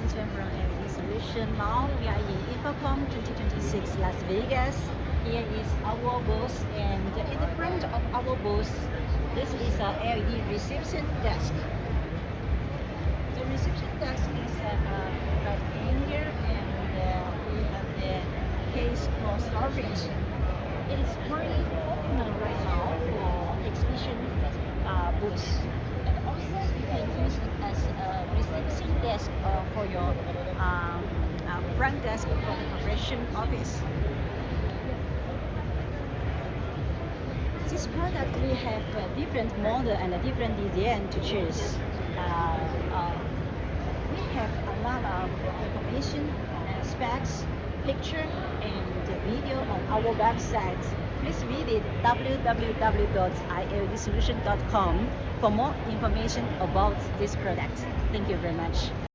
Management from LEDSOLUTION. Now we are in InfoComm 2026 Las Vegas. Here is our booth, and in the front of our booth, this is a LED reception desk. The reception desk is right in here, and we have the case for storage. It is very popular right now for exhibition booths. And also you can use it as a reception desk for your front desk for the corporation office. This product we have a different model and a different design to choose. We have a lot of information, specs, picture, and video on our website. Please visit www.ildsolution.com for more information about this product. Thank you very much.